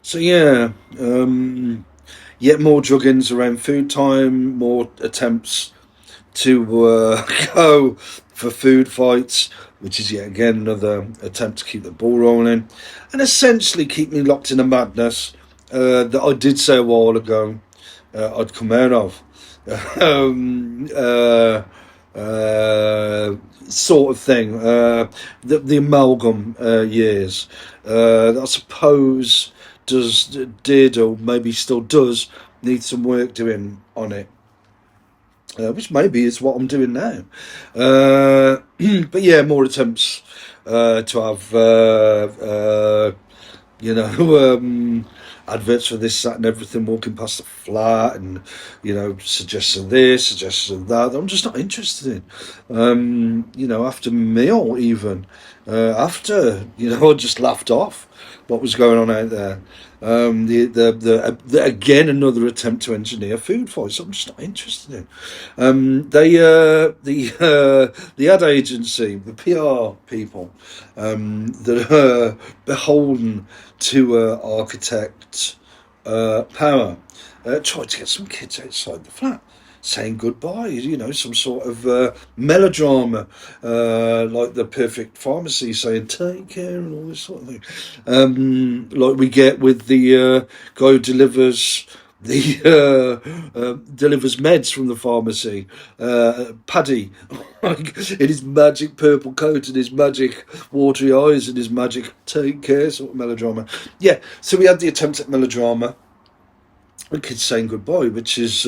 So yeah, yet more drug-ins around food time, more attempts to go for food fights, which is yet again another attempt to keep the ball rolling, and essentially keep me locked in a madness that I did say a while ago I'd come out of. um, uh, uh, Sort of thing. The amalgam years, I suppose, did or maybe still does need some work doing on it, which maybe is what I'm doing now. But yeah, more attempts to have you know, adverts for this, that, and everything, walking past the flat, and suggestion of this, suggestion of that. I'm just not interested in. After meal, even after I just laughed off what was going on out there. Again another attempt to engineer food fights. I'm just not interested in. The ad agency, the PR people, that are beholden to architect power, tried to get some kids outside the flat saying goodbye, some sort of melodrama, like the perfect pharmacy saying take care and all this sort of thing, like we get with the guy who delivers meds from the pharmacy, Paddy, like, in his magic purple coat and his magic watery eyes and his magic take care sort of melodrama. Yeah, so we had the attempt at melodrama, a kid saying goodbye, which is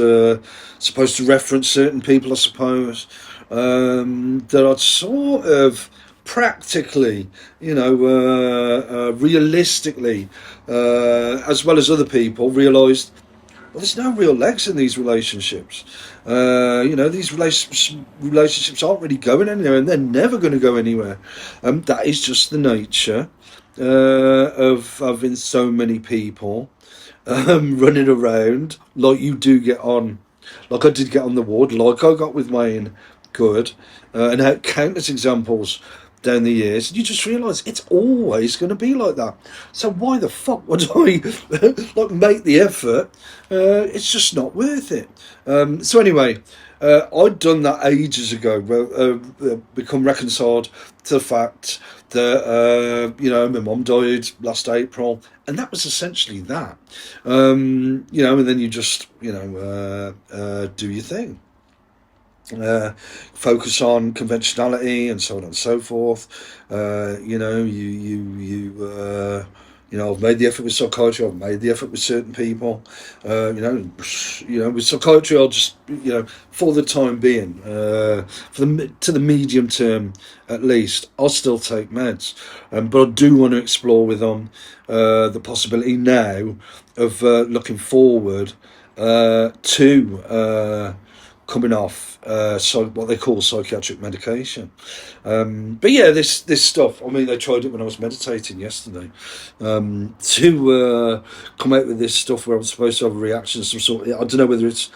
supposed to reference certain people, I suppose, that I'd sort of practically, realistically, as well as other people, realised, well, there's no real legs in these relationships. These relationships aren't really going anywhere, and they're never going to go anywhere. That is just the nature of having so many people running around, like you do get on, like I did get on the ward, like I got with Wayne Good, and had countless examples down the years. You just realise it's always going to be like that. So why the fuck would I like make the effort? It's just not worth it. So anyway, I'd done that ages ago. Become reconciled to the fact that my mum died last April, and that was essentially that. And then you just do your thing. Focus on conventionality and so on and so forth. I've made the effort with psychiatry. I've made the effort with certain people. With psychiatry, I'll just, for the time being, to the medium term at least, I'll still take meds. But I do want to explore with them the possibility now of looking forward to coming off what they call psychiatric medication. But yeah, this stuff. I mean, they tried it when I was meditating yesterday, to come out with this stuff where I'm supposed to have a reaction of some sort. I don't know whether it's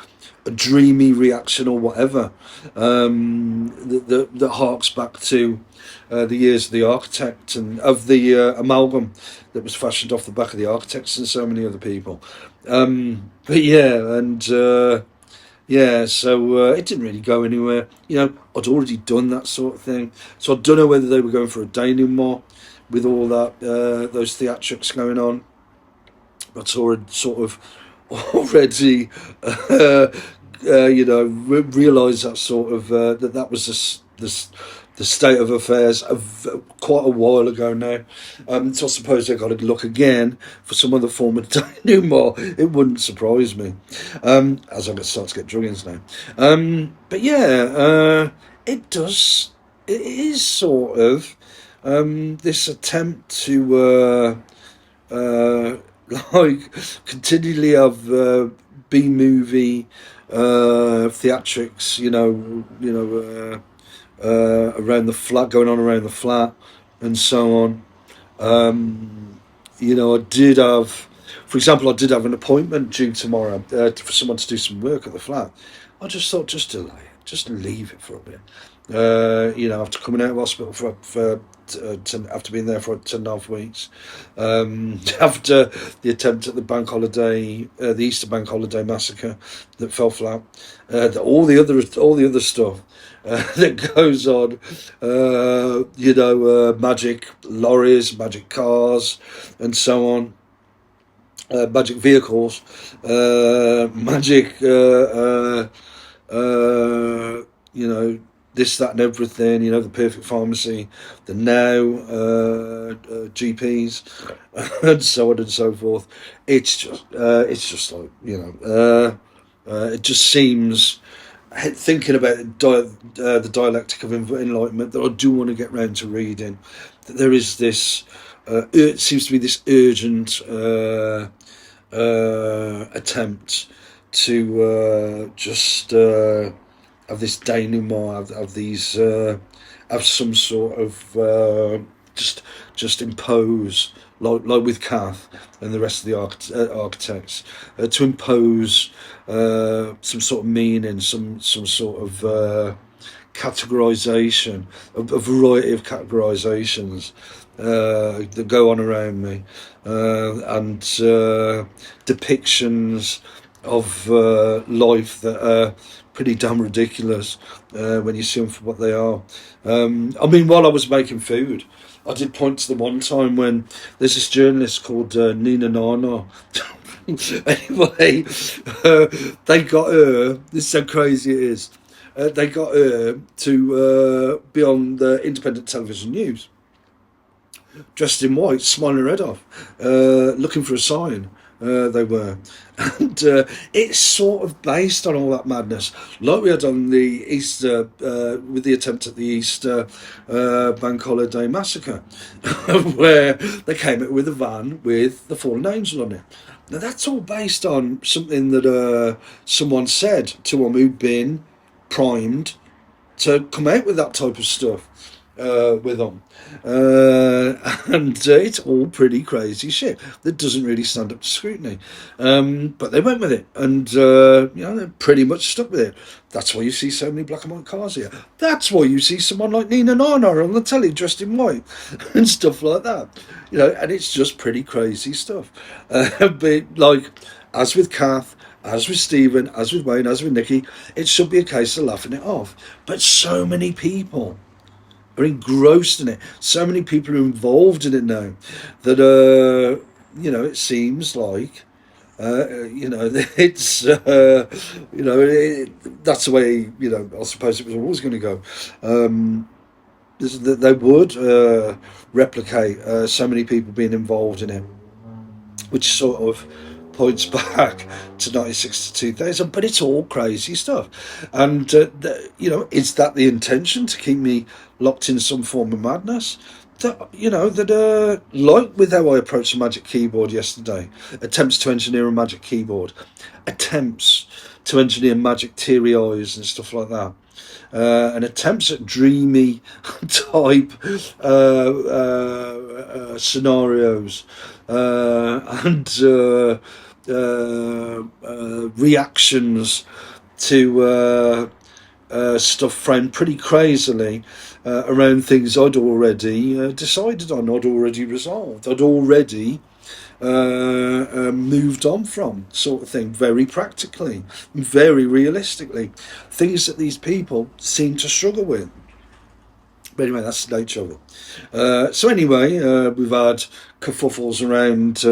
a dreamy reaction or whatever, that harks back to the years of the architect and of the amalgam that was fashioned off the back of the architects and so many other people. But yeah, and yeah, so it didn't really go anywhere. I'd already done that sort of thing, so I don't know whether they were going for a denouement with all that those theatrics going on. But I sort of already, realised that sort of that was the state of affairs of quite a while ago now. So I suppose they've got to look again for some other form of denouement. It wouldn't surprise me, as I'm going to start to get drug-ins now. But yeah, it does. It is sort of this attempt to like continually have B movie theatrics, around the flat, going on around the flat, and so on. I did have, for example, I did have an appointment due tomorrow for someone to do some work at the flat. I just thought, just delay it, just leave it for a bit. After coming out of hospital after being there for 10.5 weeks, after the attempt at the bank holiday, the Easter bank holiday massacre that fell flat, all the other stuff that goes on, magic lorries, magic cars, and so on. Magic vehicles, magic, this, that, and everything. The perfect pharmacy, the now GPs, and so on and so forth. It's just like it just seems. Thinking about the dialectic of enlightenment that I do want to get round to reading, that there is this. It seems to be this urgent attempt to just have this denouement, have these, have some sort of just impose, like with Kath and the rest of the architects, to impose some sort of meaning, some sort of categorization, a variety of categorizations that go on around me, and depictions of life that are pretty damn ridiculous when you see them for what they are. While I was making food, I did point to the one time when there's this journalist called Nina Nana. Anyway, they got her. This is how crazy it is. They got her to be on the independent television news, dressed in white, smiling her head off, looking for a sign. They were, and it's sort of based on all that madness, like we had on the Easter with the attempt at the Easter bank holiday massacre, where they came out with a van with the fallen angel on it. Now that's all based on something that someone said to them who'd been primed to come out with that type of stuff with them. And it's all pretty crazy shit that doesn't really stand up to scrutiny. But they went with it, and they're pretty much stuck with it. That's why you see so many black and white cars here. That's why you see someone like Nina Nana on the telly dressed in white and stuff like that. And it's just pretty crazy stuff. But like, as with Kath, as with Stephen, as with Wayne, as with Nikki, it should be a case of laughing it off. But so many people are engrossed in it. So many people are involved in it now that it seems like it's that's the way I suppose it was always going to go. They would replicate so many people being involved in it, which sort of points back to 96 to 2000, but it's all crazy stuff. And is that the intention, to keep me locked in some form of madness? That like with how I approached the Magic Keyboard yesterday, attempts to engineer a Magic Keyboard, attempts to engineer magic teary eyes and stuff like that, and attempts at dreamy type scenarios, and reactions to stuff framed pretty crazily around things I'd already decided on, I'd already resolved, I'd already moved on from, sort of thing, very practically, very realistically, things that these people seem to struggle with. But anyway, that's the nature of it. So anyway, we've had kerfuffles around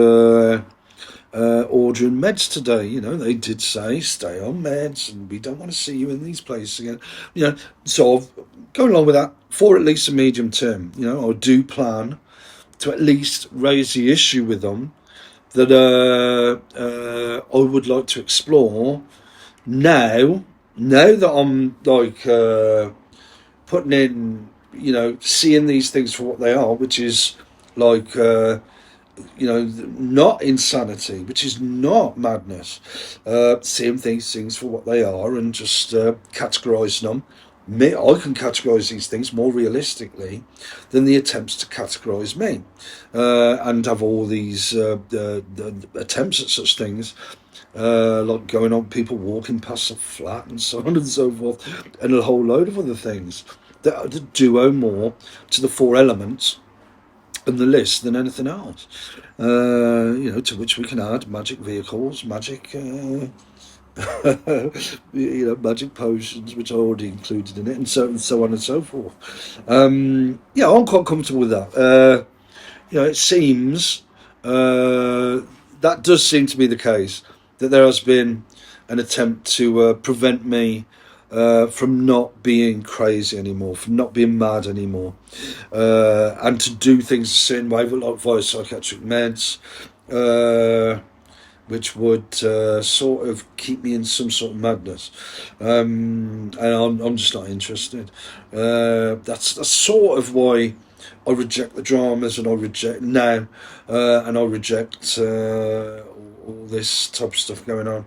ordering meds today. They did say stay on meds and we don't want to see you in these places again. So going along with that, for at least a medium term, I do plan to at least raise the issue with them that I would like to explore now that I'm like putting in, seeing these things for what they are, which is like not insanity, which is not madness, seeing these things for what they are and just categorising them. I can categorise these things more realistically than the attempts to categorise me, and have all these attempts at such things, like going on, people walking past a flat and so on and so forth, and a whole load of other things. that do owe more to the four elements and the list than anything else. To which we can add magic vehicles, magic, magic potions, which are already included in it, and so on and so forth. I'm quite comfortable with that. It seems that does seem to be the case, that there has been an attempt to prevent me from not being crazy anymore, from not being mad anymore, and to do things a certain way, like via psychiatric meds, which would sort of keep me in some sort of madness, and I'm just not interested. That's sort of why I reject the dramas, and I reject now, and I reject all this type of stuff going on.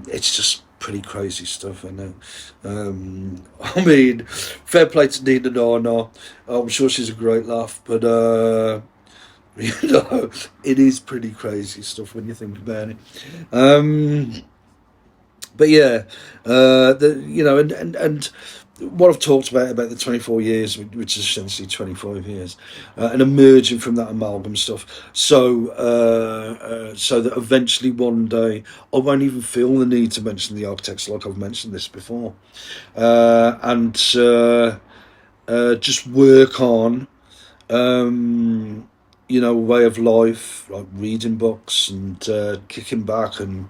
It's just pretty crazy stuff, isn't it? I mean, fair play to Nina Nana. I'm sure she's a great laugh, but it is pretty crazy stuff when you think about it. But yeah, and what I've talked about the 24 years, which is essentially 25 years, and emerging from that amalgam stuff, so that eventually one day I won't even feel the need to mention the architects, like I've mentioned this before, and just work on a way of life, like reading books and kicking back and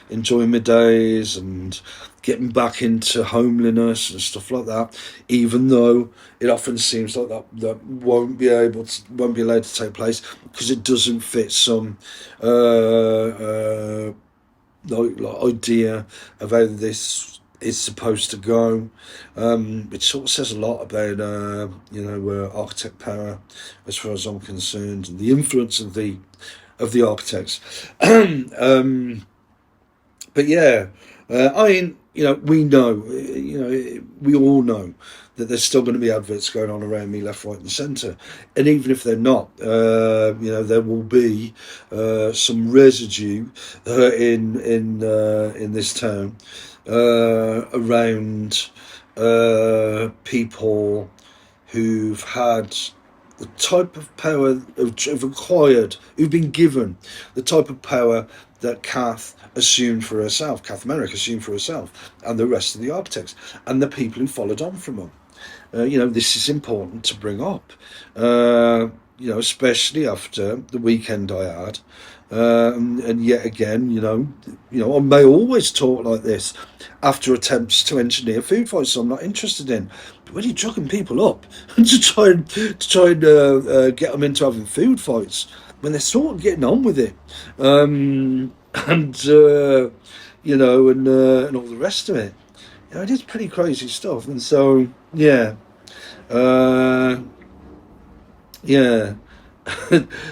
enjoying my days and getting back into homeliness and stuff like that. Even though it often seems like that won't be allowed to take place because it doesn't fit some like idea of how this is supposed to go. It sort of says a lot about architect power, as far as I'm concerned, and the influence of the architects. But yeah, we know, we all know that there's still going to be adverts going on around me, left, right, and centre. And even if they're not, there will be some residue in this town around people who've had the type of power, have acquired, who've been given the type of power that Kath Merrick assumed for herself, and the rest of the architects, and the people who followed on from them. This is important to bring up, especially after the weekend I had. And yet again, I may always talk like this after attempts to engineer food fights I'm not interested in. But when you're drugging people up to try and get them into having food fights, when they're sort of getting on with it, and all the rest of it, it is pretty crazy stuff. And so, yeah. Yeah.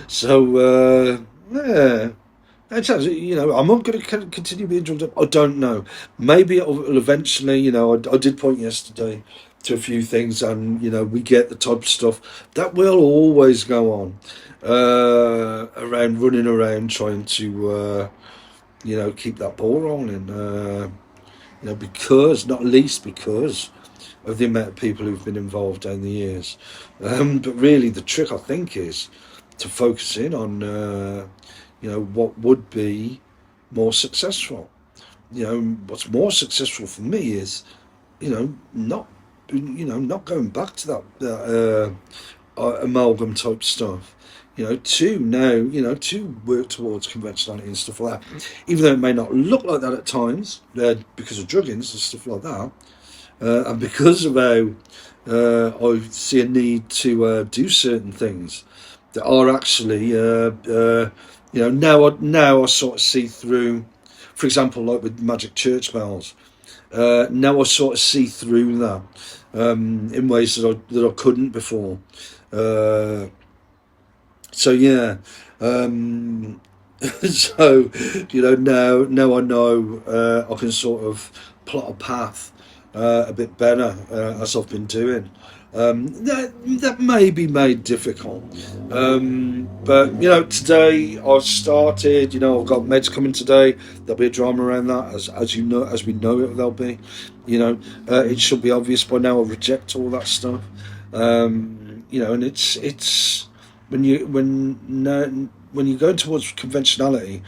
So, yeah. I'm not going to continue being drugged up. I don't know. Maybe it'll eventually, I did point yesterday to a few things, and, we get the type of stuff that will always go on around running around trying to, keep that ball rolling. Not least because of the amount of people who've been involved down the years. But really, the trick, I think, is to focus in on, what would be more successful. What's more successful for me is, not going back to that amalgam type stuff. To work towards conventionality and stuff like that, even though it may not look like that at times, because of druggings and stuff like that. And because of how I see a need to do certain things that are actually, now I sort of see through. For example, like with magic church bells, now I sort of see through that in ways that I couldn't before. So yeah. So now I know I can sort of plot a path a bit better as I've been doing. That may be made difficult. But today I started. I've got meds coming today. There'll be a drama around that, as you know, as we know it. There'll be. It should be obvious by now. I reject all that stuff. And it's when you're going towards conventionality,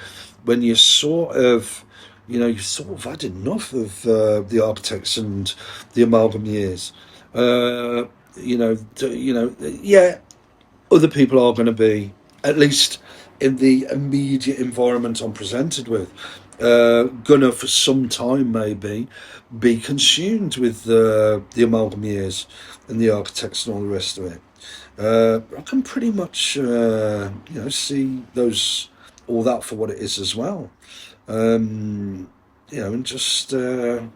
when you sort of you've sort of had enough of the architects and the amalgam years. Uh, yeah, other people are going to be, at least in the immediate environment I'm presented with, gonna for some time maybe be consumed with the amalgam years and the architects and all the rest of it. I can pretty much see those all that for what it is as well. Um, and just I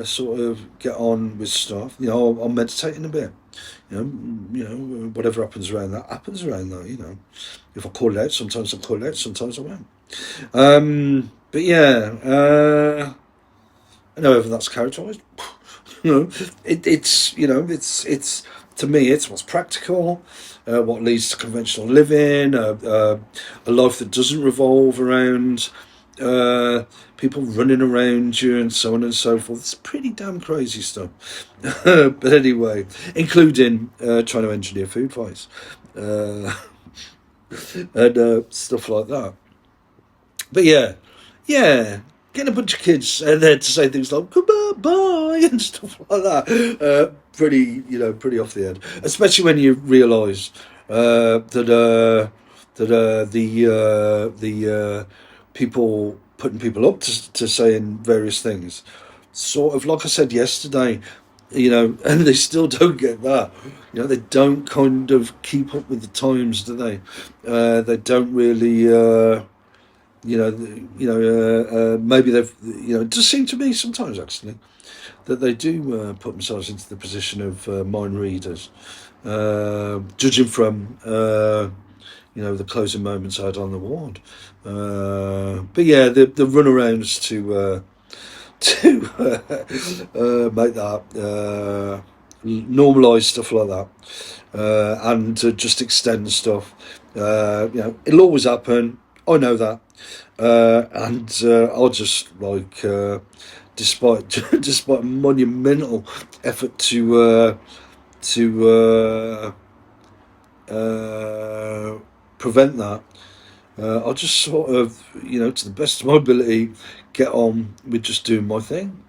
sort of get on with stuff. I'll meditate in a bit. Whatever happens around that happens around that. If I call it out, sometimes I call it out, sometimes I won't. But yeah, however that's characterised. It's to me, it's what's practical, what leads to conventional living, a life that doesn't revolve around uh, people running around you and so on and so forth. It's pretty damn crazy stuff. But anyway, including trying to engineer food fights uh, and stuff like that. But yeah, getting a bunch of kids there to say things like goodbye, bye, and stuff like that. Pretty off the head. Especially when you realise that the people putting people up to saying various things, sort of like I said yesterday, and they still don't get that. They don't kind of keep up with the times, do they? They don't really. Maybe they've, it does seem to me sometimes actually that they do put themselves into the position of mind readers, judging from the closing moments I had on the ward. But yeah, the runarounds to make that normalise stuff like that, and to just extend stuff. It'll always happen. I know that, and I'll just despite despite monumental effort to prevent that. I'll just sort of, to the best of my ability, get on with just doing my thing.